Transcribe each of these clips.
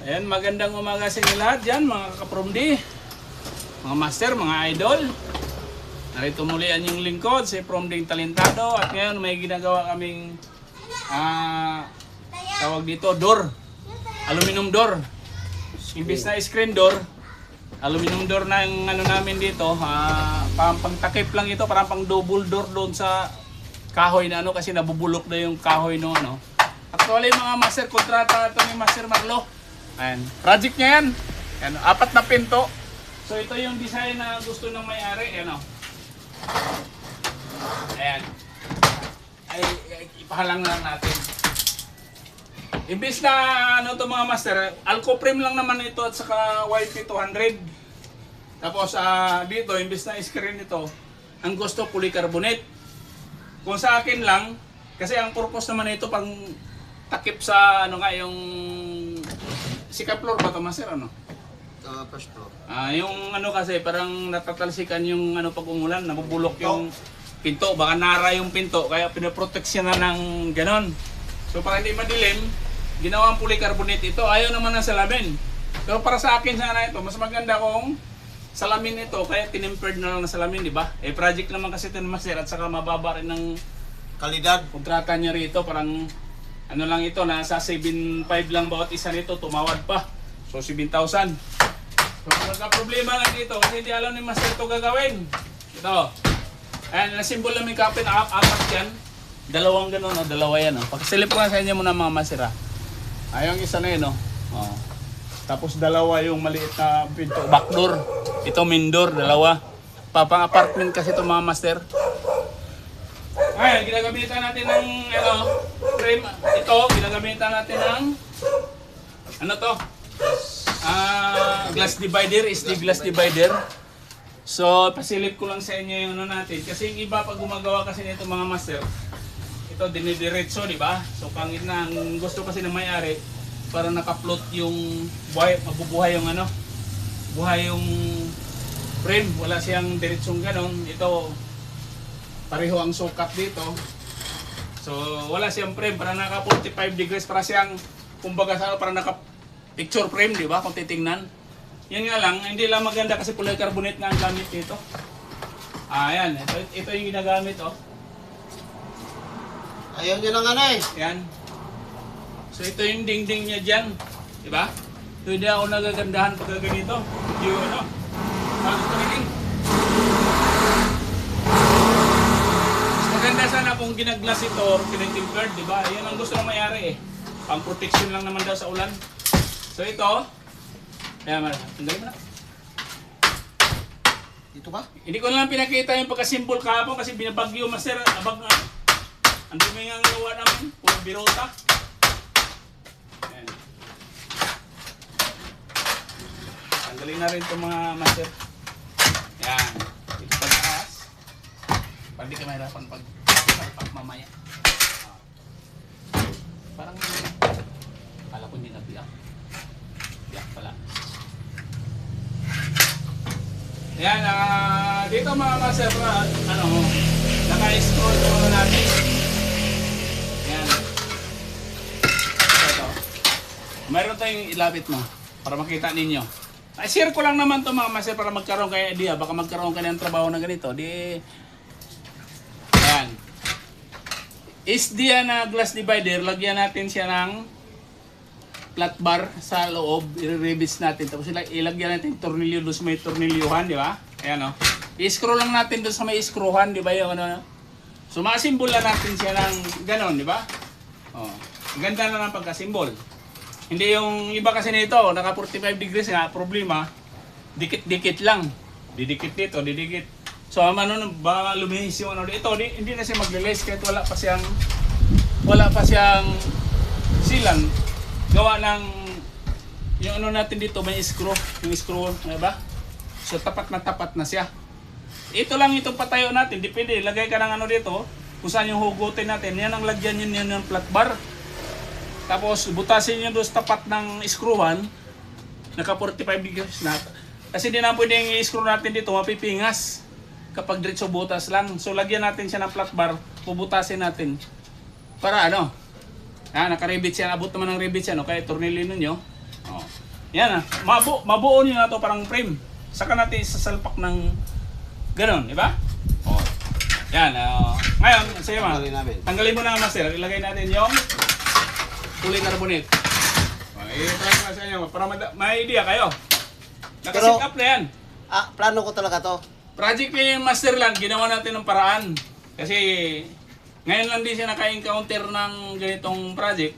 Ayan, magandang umaga sa inyo lahat dyan, mga kapromdi, mga master, mga idol. Narito muli ang inyong lingkod, si Promding Talentado. At ngayon may ginagawa kaming tawag dito, door. Aluminum door. Imbis na screen door, aluminum door na yung ano namin dito. Pangtakip lang ito, parang pang double door doon sa kahoy na ano, kasi nabubulok na yung kahoy no ano. Actually mga master, kontrata ito ni Master Marlo. Ayan. Project niya yan. Ayan, 4 na pinto. So ito yung design na gusto ng may-ari. Ayan o. Ayan. Ay, ipahalang lang natin. Imbis na ano to mga master, Alcoprem lang naman ito at saka YP200. Tapos dito, imbis na screen ito, ang gusto polycarbonate. Kung sa akin lang, kasi ang purpose naman ito pang takip sa ano nga yung second floor ba ito, master, ano? First floor. Yung ano kasi parang natatalsikan yung ano pag umulan, nabubulok yung pinto, baka nara yung pinto, kaya pinoproteksyon na ng ganon. So para hindi madilim, ginawang polycarbonate ito. Ayaw naman ng salamin. Pero para sa akin sana ito, mas maganda kung salamin ito, kaya tinimpered na lang ng salamin, di ba? Eh project naman kasi ito ng master at saka mababa rin ng Kalidad. kontrata niya rito, parang ano lang ito, nasa 7.5 lang bawat isa nito, tumawad pa. So 7,000. So magka-problema lang dito kasi hindi alam ni Master ito gagawin. Ito. Ayan, nasimbol namin kapin, apat yan. Dalawang gano'n, dalawa yan. Pagsilip ko nga sa inyo muna mga Master. Yung isa na yun. Tapos dalawa yung maliit na pinto, backdoor. Ito main door, dalawa. Papang apartment kasi ito mga Master. Ayan, ginagamitan natin ng frame. Ito, ginagamitan natin ng ano to? Glass divider, SD glass divider. So, pasilip ko lang sa inyo yung ano natin. Kasi yung iba pag gumagawa kasi nito mga master, ito dinidiretso, di ba? So, pangit na. Ang gusto kasi ng may-ari, para naka-float yung buhay, mabubuhay yung ano, buhay yung frame. Wala siyang diretsong ganon. Ito, pareho ang sukat dito. So, wala siyang frame. Para naka 45 degrees. Para siyang, kumbaga sa para naka picture frame, di ba? Kung titingnan. Yan nga lang, hindi lang maganda kasi polycarbonate nga ang gamit dito. Ayan, ito yung ginagamit, oh. Ayaw niya ng ano eh. Yan. So, ito yung dingding niya dyan. Di ba? So, hindi ako nagagandahan pag ganito. Yung ano. Bakit ito dingding? Maganda sana kung ginaglas ito or kinitimpered, di ba? Yan ang gusto ng may-ari eh. Pang protection lang naman daw sa ulan. So ito, ayan, tanggalin mo na. Dito ba? Hindi ko lang pinakita yung pagka-symbol kahapon kasi binabagyo master. Abag nga. Ang dumi nga gawa namin. Puro birota. Ayan. Tanggalin na rin itong mga master. Ayan. Ito pagkakas. Para di ka mahirapan pag mamaya. Parang kala ko hindi nabiyak. Biyak pala. Ayan, dito mga master, naka-scroll muna natin. Ayan. Ito. Mayroon tayong ilapit mo para makita ninyo. I-share ko lang naman to mga master para magkaroon kayo idea. Baka magkaroon kayo ng trabaho na ganito. Ayan. SD na glass divider, lagyan natin siya ng flat bar sa loob, i-rebits natin. Tapos ilagyan natin tornilyo doon sa may tornilyuhan, di ba? Ayan o. I-screw lang natin doon sa may screwhan, di ba? Yung ano. So makasimbol lang natin siya ng ganon, di ba? Oh. Ganda na ng pagkasimbol. Hindi yung iba kasi nito, naka 45 degrees nga, problema, dikit-dikit lang. Didikit dito, didikit. So ano, baka lumihis yung ano. Ito, hindi na siya maglilis kahit wala pa siyang silan. Gawa ng yung ano natin dito, may screw, yung screw, di ba? So tapat na siya. Ito lang itong patayo natin, depende, lagay ka ng ano dito, kung saan yung hugutin natin, yan ang lagyan yun yung flat bar. Tapos butasin nyo doon sa tapat ng screwan, naka 45 degrees na. Kasi hindi na pwedeng i-screw natin dito, mapipingas kapag diretso butas lang. So lagyan natin siya ng flat bar, pubutasin natin. Para ano? Naka-ribbit yan, abot naman ng ribbit yan, okay? Tornilyo ninyo. Oh. Yan ah. Mabuo nyo na to parang frame. Saka natin sasalpak ng ganon, di ba? Oh. Yan. Ngayon, sige ma. Tanggalin namin. Tanggalin mo na master. Ilagay natin yung polycarbonate. I-try ko na sa inyo para may idea kayo. Nakasit up na yan. Plano ko talaga to. Project ni Master Land, ginawa natin ng paraan. Kasi ngayon lang din siya naka-encounter ng ganitong project.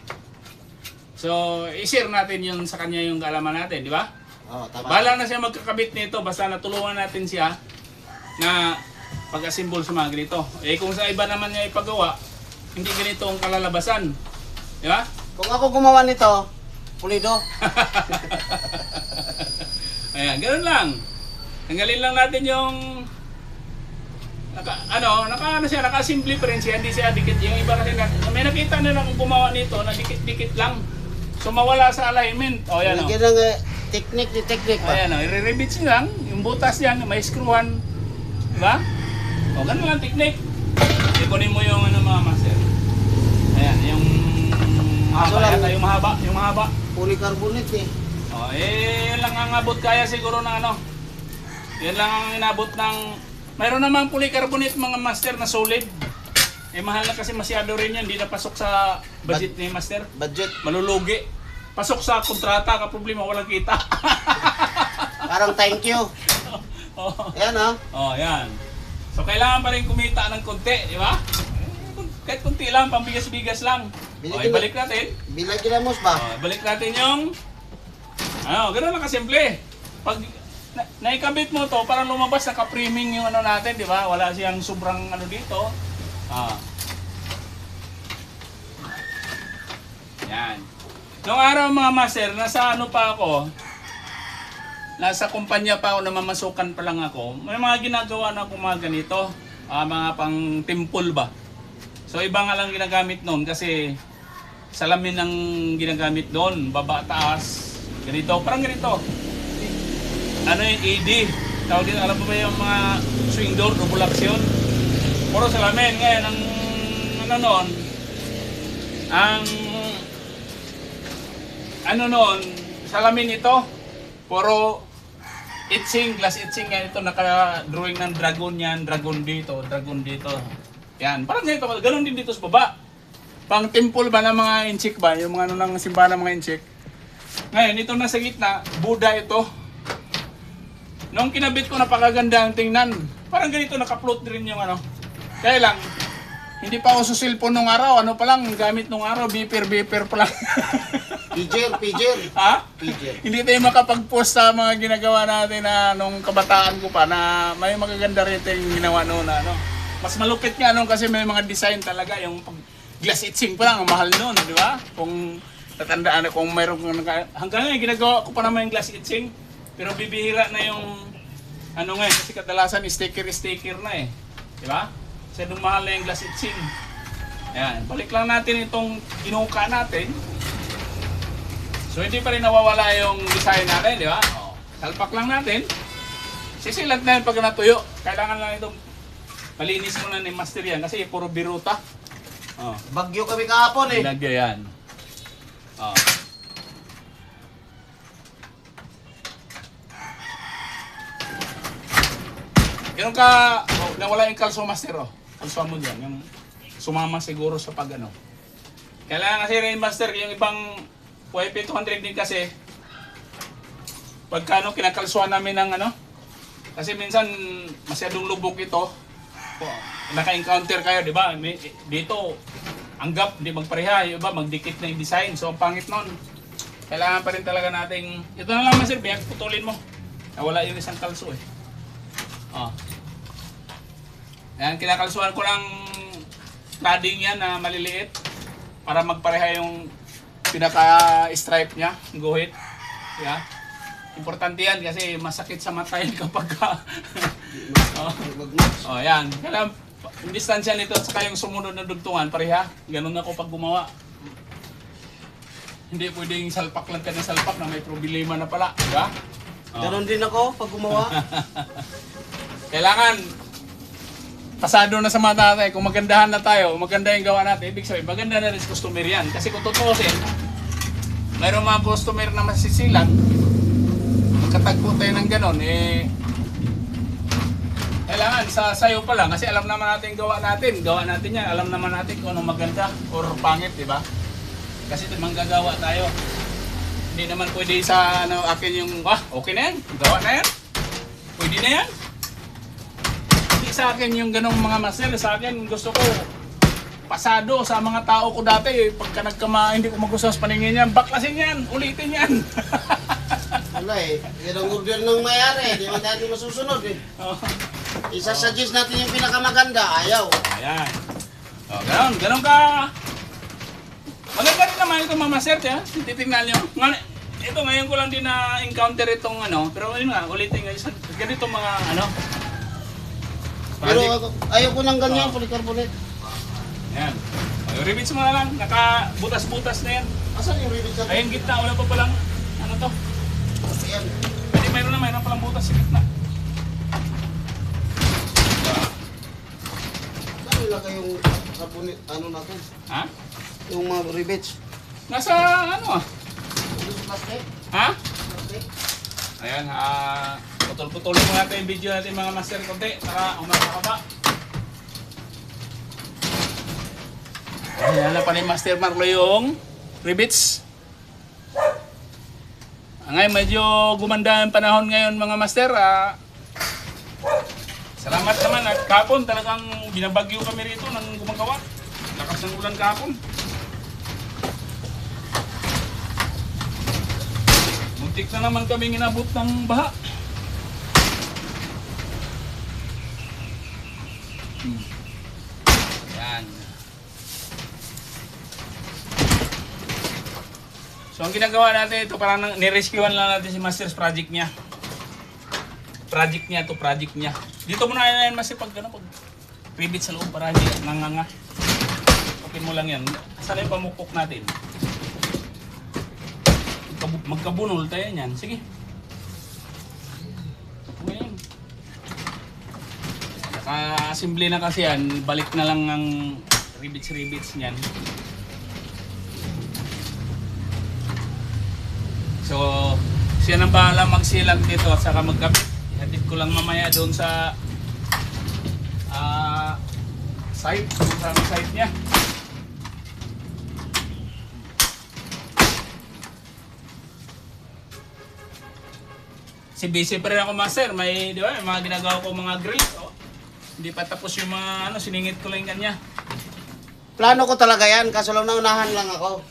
So, i-share natin yun sa kanya yung kaalaman natin, di ba? Oo, tama. Bahala na siya magkakabit nito, basta natulungan natin siya na pag-assemble sa mga ganito. Eh kung sa iba naman niya ipagawa, hindi ganito ang kalalabasan. Di ba? Kung ako gumawa nito, pulido. Ayan, ganoon lang. Tanggalin lang natin yung naka-simple pa rin siya, hindi siya dikit. Yung iba kasi may nakita nila kung gumawa nito na dikit-dikit lang. So mawala sa alignment. O yan o. Lagyan ng technique ba? Ayan o, i-rebit siya lang. Yung butas yan, may screwan. Diba? O, ganun lang technique. Ikunin mo yung mga master. Ayan, yung mahaba yata, yung mahaba. Polycarbonate eh. O, yun lang ang abot kaya siguro ng Yan lang ang inabot ng... Mayroon namang polycarbonate mga master na solid. Eh mahal na kasi masyado rin yan. Hindi na pasok sa budget ni master. Budget. Malulugi. Pasok sa kontrata ka problema, walang kita. Parang thank you. Oh. Ayan oh. Oh, yan. So kailangan pa rin kumita ng konti, di ba? Kahit konti lang, pambigas-bigas lang. Okay, balik natin. Bilang ginamos ba? Balik natin yung... gano'n lang kasimple. Pag naikabit mo to, parang lumabas, naka-priming yung natin, di ba? Wala siyang sobrang dito. Yan. Noong araw mga master, nasa pa ako, nasa kumpanya pa ako, namamasukan pa lang ako, may mga ginagawa na ako mga ganito, mga pang temple ba. So iba nga lang ginagamit noon kasi salamin ang ginagamit doon, baba, taas, ganito, parang ganito. Ano yung AD? Tawag din, alam mo ba yung mga swing door, double action? Puro salamin. Ngayon, salamin ito, puro etching, glass etching. Yan ito, naka-drawing ng dragon yan, dragon dito. Yan, parang ganito, ganun din dito sa baba. Pang temple ba ng mga inchik ba? Yung mga ng simbahan ng mga inchik. Ngayon, ito nasa gitna, Buddha ito. Nung kinabit ko, napakaganda ang tingnan. Parang ganito, naka-float rin yung Kaya lang, hindi pa ako sa cellphone nung araw. Pa lang, gamit nung araw, beeper pa lang. Pager. Ha? Pager. Hindi tayo makapag-post sa mga ginagawa natin na nung kabataan ko pa na may magaganda rin tayong ginawa noon Mas malupit nga kasi may mga design talaga. Yung glass etching pa lang, ang mahal noon, di ba? Kung tatandaan kung mayroon hanggang ngayon, ginagawa ko pa naman yung glass etching. Pero bibihira na yung ngayon kasi kadalasan sticker na eh. Di ba? Kasi mahal na yung glass etching. Ayan, balik lang natin itong inuka natin. So hindi pa rin nawawala yung design natin, di ba? Salpak lang natin. Sisilat na yun pag natuyo. Kailangan lang itong malinis mo na ni master yan kasi puro biruta. Bagyo kami kahapon eh. Ilagay yan. Ganun ka, nawala yung kalso master Kalso mo dyan, yung sumama siguro sa Kailangan kasi rin master, yung ibang YP200 din kasi, pagka kinakalsuan namin ng kasi minsan masyadong lubog ito, naka-encounter kayo, di ba? Dito, ang gap, hindi magpareha, yung iba, magdikit na yung design, so ang pangit nun. Kailangan pa rin talaga nating, ito na lang master, putulin mo. Nawala yung isang kalso eh. Ayan, kinakalsuhan ko ng cladding yan na maliliit para magpareha yung pinaka-stripe niya, guhit. Yeah. Importante yan kasi masakit sa mata yan kapag yan. Kailangan yung distansya nito at saka yung sumunod na dugtungan, pareha. Ganun ako pag gumawa. Hindi pwedeng salpak lang ka ng salpak na may problema na pala. Diba? Ganon din ako pag gumawa. Kailangan pasado na sa mata natin. Kung magandahan na tayo, maganda yung gawa natin, ibig sabihin, maganda na rin sa customer yan. Kasi kung tutuusin, mayroong mga customer na masisilan, magkatagpo tayo ng ganon, eh, kailangan sayo pa lang kasi alam naman natin gawa natin yan, alam naman natin kung anong maganda or pangit, di ba? Kasi manggagawa tayo. Hindi naman pwede sa ano, akin yung, okay na yan, gawa na yan, pwede na yan. Hindi sa akin yung ganong mga master, sa akin gusto ko pasado sa mga tao ko dati, pagka hindi ko magustuhan sa paningin yan, baklasin yan, ulitin yan. Wala eh. Yan ang order ng mayari. Di man tayo masusunod eh. Oh. Isa-suggest natin yung pinakamaganda. Ayaw. Ayan. O, ganon ka. Maganda rin naman ito mga master, ha? Titignan nyo. Ito ngayon ko lang din na-encounter itong ano, pero ayun nga, ulitin nga, ganito mga ano. Pero ayaw ko ng ganyan, polycarbonate. Ayan. Rivets mo na lang, naka-butas-butas na yan. Asan yung rivet natin? Ayun gitna, wala pa palang, ano to? Ayan. Pwede mayroon palang butas sa gitna. Saan nilagay yung carbonate, ano natin? Ha? Yung mga rivets. Nasa ano? Yung plastic? Ha? Plastic? Ayan, putol-putulin mo natin yung video natin mga master konti, saka umakakaba. Ayan na pa ni Master Marlo yung rivets. Ngayon medyo gumanda ang panahon ngayon mga master. Salamat naman at kapon talagang binabagyo kami rito ng gumagawa. Lakas ng ulan kapon. Muntik na naman kami inabot ng baha. Yan. So ang ginagawa natin ito, parang nirescuean lang natin si Master's project niya. Project niya. Dito muna yan Master pag pag ribit sa loob para hindi nanganga. Okay mo lang yan. Saan yung pamukok natin? Magkabunol tayo yan. Sige. Okay. Naka-assembly na kasi yan. Balik na lang ang rivets niyan. So, siya nang bahala magsilag dito at saka magkabit. Ihatid ko lang mamaya doon sa site, sa site niya. Si busy pa rin ako master, may, di ba, may mga ginagawa ko mga grill. Oh, hindi pa tapos yung mga ano, siningit ko lang yung kanya. Plano ko talaga yan, kaso lang naunahan lang ako.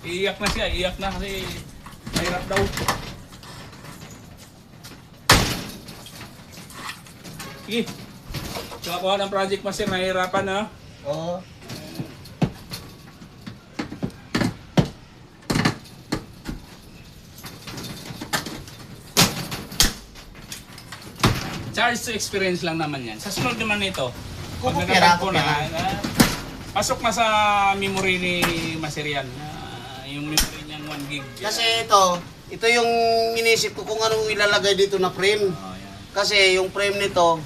Iiyak na siya, iiyak na kasi mahirap daw. Sige. Nakakuha ng project master, nahihirapan na. Oo. Charge to experience lang naman yan. Sa sunod naman nito, pag Kupira, nagkakako na, pasok na sa memory ni Maserian. Yung memory niyang 1 gig. Kasi ito yung inisip ko kung anong ilalagay dito na frame. Oh, yan. Kasi yung frame nito,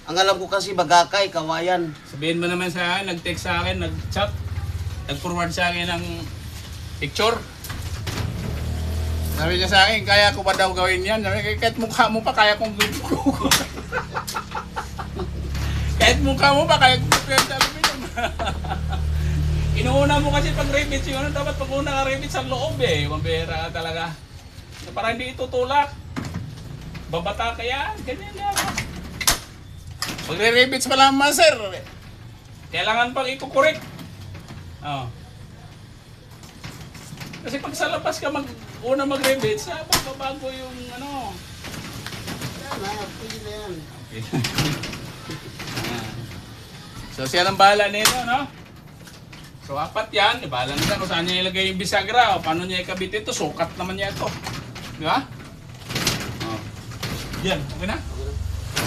ang alam ko kasi bagakay, kawayan. Sabihin mo naman sa akin, nag-text sa akin, nag-chat, nag-forward sa akin ng picture. Sabi niya sa akin, kaya ko ba daw gawin yan? Sabi niya, kahit mukha mo pa, kaya kong gawin ko. Kahit mukha mo pa, kaya kong gawin. Sabi niya, inuuna mo kasi pag revit yung ano, dapat pag una ka revit sa loob eh. Mambihira ka talaga. Para hindi itutulak. Babata kaya, ganyan yan. Pag re-revits pa lang sir, kailangan pang ikukorek. Oh. Kasi pag sa labas ka una mag-revits, babago yung ano. Yan na, pwede na yan. Okay. So siya ang bahala nito, no? So 4 yan, bahala na siya kung saan niya ilagay yung bisagra, o paano niya ikabit ito, sukat naman niya ito. Di ba? Oh. Yan, okay na?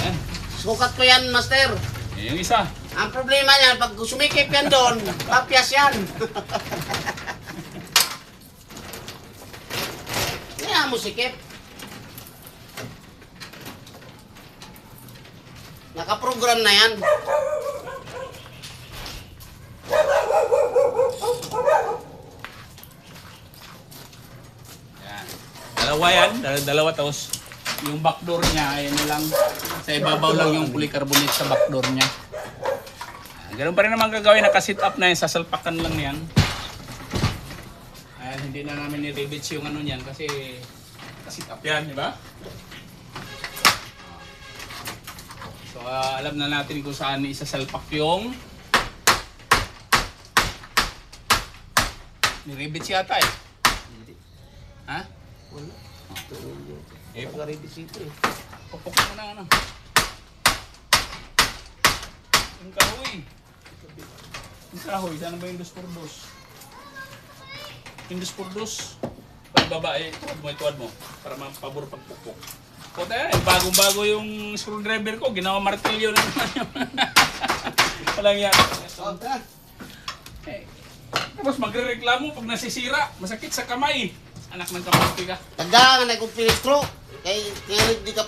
Yan. Sukat ko yan, master. Yan yung isa. Ang problema niyan, pag sumikip yan doon, tapyas yan. Kaya mo sikip. Nakaprogram na yan. Dalawa yan, dalawa tapos yung backdoor niya, ayun na lang. Sa ibabaw lang yung polycarbonate sa backdoor niya. Ganun pa rin naman gagawin, naka-sit up na yan, sasalpakan lang yan. Ayan, hindi na namin ni-rivets yung ano niyan kasi naka-sit up yan, di ba? So, alam na natin kung saan isasalpak yung ni-rivets yata eh. Ha? Wala. Eh, Pagka-ready dito eh. pupuk mo na ano. Yung kahoy. Yung kahoy, saan ba yung 2x2? Yung 2x2. Pagbaba eh, tuwad mo. Para mapabor pagpupuk. Puta yan, bagong-bago yung screwdriver ko. Ginawa martilyo na naman yun. Walang yan. Eh, tapos magre-reklamo pag nasisira. Masakit sa kamay. Anak ng kapatid ka. Tanda na kung pinistro. Kaya hindi ka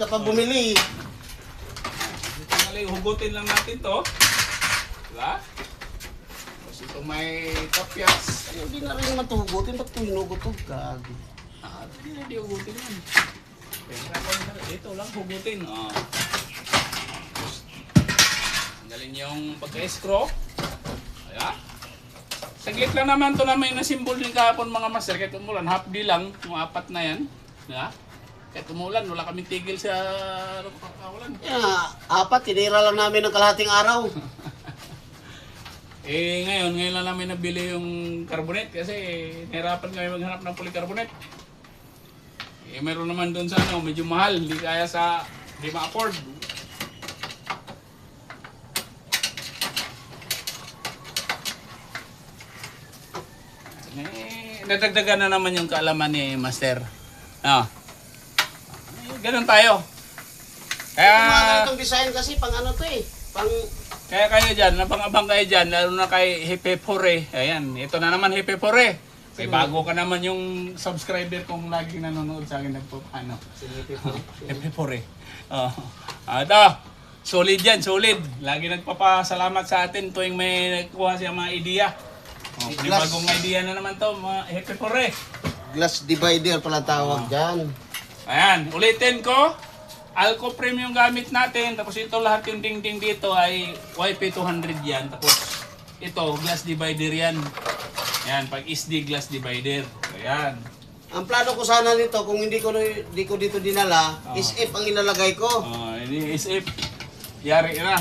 pa bumili. Ito nga lang, hugutin lang natin to. Diba? Tapos ito may tapyas. Ay, hindi na rin naman ito hugutin. Ba't ito hinugutog ka? Hindi hugutin yan. Ito lang hugutin. Tanggalin yung pagka-screw. Ayan. Saglit lang naman ito na may nasimbol din kahapon mga master. Kahit umulan, half day lang. Yung 4 na yan. Diba? Kahit umulan, wala kaming tigil sa kawalan. Yeah, 4, tinira lang namin ng kalahating araw. Ngayon lang namin nabili yung carbonate kasi nahirapan kami maghanap ng polycarbonate. Meron naman doon sa ano, medyo mahal, hindi kaya sa, hindi ma-afford. Nadagdagan na naman yung kaalaman ni Master. Ganun tayo. Kaya Mga ganitong design kasi pang ano to eh. kaya kayo dyan, napang-abang kayo dyan, lalo na kay Hepepore. Ayan, ito na naman Hepepore. Kaya bago ka naman yung subscriber kong laging nanonood sa akin nagpapano. Hepepore. Ito, solid yan, solid. Lagi nagpapasalamat sa atin tuwing may nagkuha siya mga idea. May bagong idea na naman to, mga Hepepore. Glass divider pala tawag dyan. Ayan, ulitin ko. Alco Premium gamit natin. Tapos ito lahat yung dingding dito ay YP200 yan. Tapos ito, glass divider yan. Ayan, pag SD glass divider. Ayan. Ang plano ko sana nito, kung hindi ko dito dinala, is if ang ilalagay ko. Ini SF. Yari na.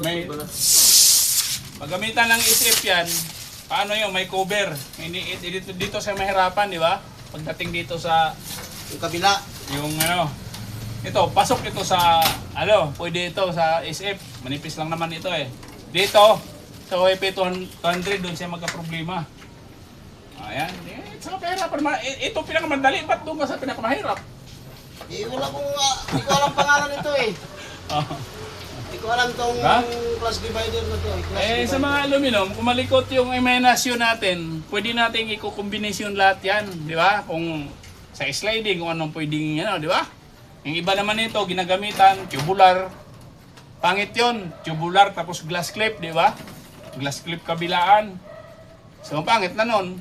May paggamitan ng SF yan, paano yun? May cover. Dito sa mahirapan, di ba? Pagdating dito sa Yung kabila. yung ano, ito, pasok ito sa, pwede ito sa SF. Manipis lang naman ito eh. Dito, sa YP200, doon siya magka-problema. Ayan. Saka pahirapan. Ito pinakamadali. Ba't doon ka sa pinakamahirap? Eh, wala kong, hindi ko alam pangalan nito eh. Hindi ko alam tong glass divider na to. Sa mga aluminum, kung malikot yung emanasyon natin, pwede natin i-combination lahat yan. Di ba? Kung sa sliding, kung anong pwedeng, di ba? Yung iba naman ito, ginagamitan, tubular. Pangit yun, tubular tapos glass clip, di ba? Glass clip kabilaan. So, pangit na nun.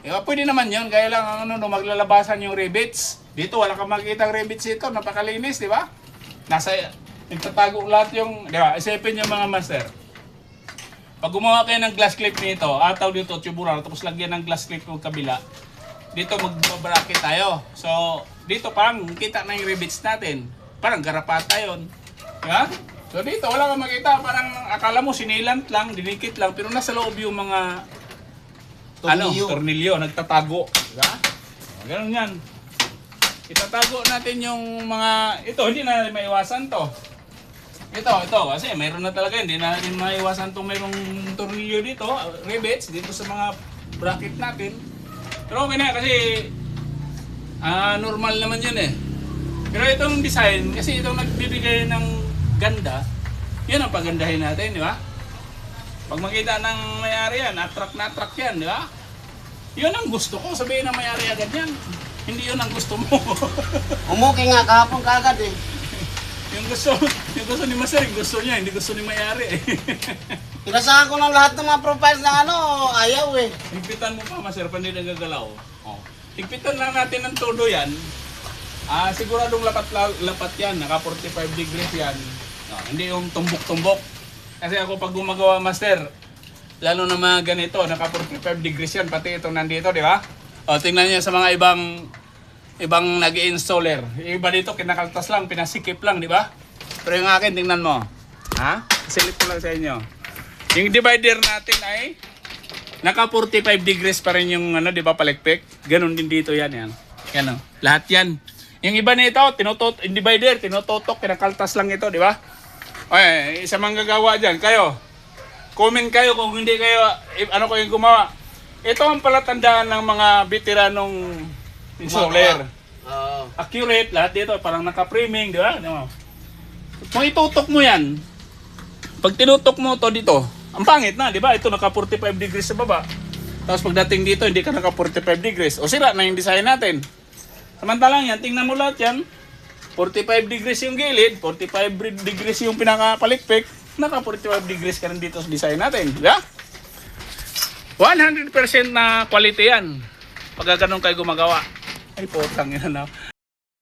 Diba, pwede naman yun, kaya lang maglalabasan yung rivets. Dito, wala kang makikita ang rivets dito, napakalinis, di ba? Nagtatago lahat yung, di ba? Isipin yung mga master. Pag gumawa kayo ng glass clip nito, ataw dito, tubular, tapos lagyan ng glass clip yung kabila, dito magbabracket tayo. So, dito parang kita na yung rivets natin. Parang garapata yun. Diba? So, dito wala kang makita. Parang akala mo sinilant lang, dinikit lang. Pero nasa loob yung mga tornilyo, nagtatago. Diba? Ganun yan. Itatago natin yung mga, ito, hindi na natin maiwasan to. Ito, kasi mayroon na talaga, hindi na natin maiwasan itong mayroong tornilyo dito, rivets, dito sa mga bracket natin. Pero okay na kasi normal naman yun eh. Pero itong design, kasi itong nagbibigay ng ganda, yun ang pagandahin natin, di ba? Pag makita ng may-ari yan, attract na attract yan, di ba? Yun ang gusto ko, sabihin ng may-ari agad yan. Hindi yun ang gusto mo. Umuki nga, kahapon kaagad eh. yung gusto ni Master, yung gusto niya, hindi gusto ni may-ari eh. Pinasahan ko ng lahat ng mga profiles na ayaw eh. Higpitan mo pa, Master, pa hindi nagagalaw. Oh. Higpitan lang natin ng todo yan. Siguradong lapat yan. Naka 45 degrees yan. Hindi yung tumbok-tumbok. Kasi ako pag gumagawa master, lalo na mga ganito, naka 45 degrees yan. Pati itong nandito, di ba? Tingnan niyo sa mga ibang nag-installer. Yung iba dito, kinakaltas lang, pinasikip lang, di ba? Pero yung akin, tingnan mo. Silip ko lang sa inyo. Yung divider natin ay naka 45 degrees pa rin yung di ba, palikpik. Ganun din dito yan. Yan o. Lahat yan. Yung iba nito, yung divider, tinututok, kinakaltas lang ito, di ba? Okay, isa manggagawa dyan. Kayo, comment kayo kung hindi kayo, ano ko yung gumawa. Ito ang palatandaan ng mga veteranong installer. Accurate, lahat dito, parang naka-framing, di ba? Kung itutok mo yan, pag tinutok mo to dito, ang pangit na, di ba? Ito naka 45 degrees sa baba. Tapos pagdating dito, hindi ka naka 45 degrees. O sira na yung design natin. Samantalang yan, tingnan mo lahat yan. 45 degrees yung gilid, 45 degrees yung pinakapalikpik, naka 45 degrees ka rin dito sa design natin. Di ba? 100% na quality yan. Pag ganun kayo gumagawa. Ay, putang yan.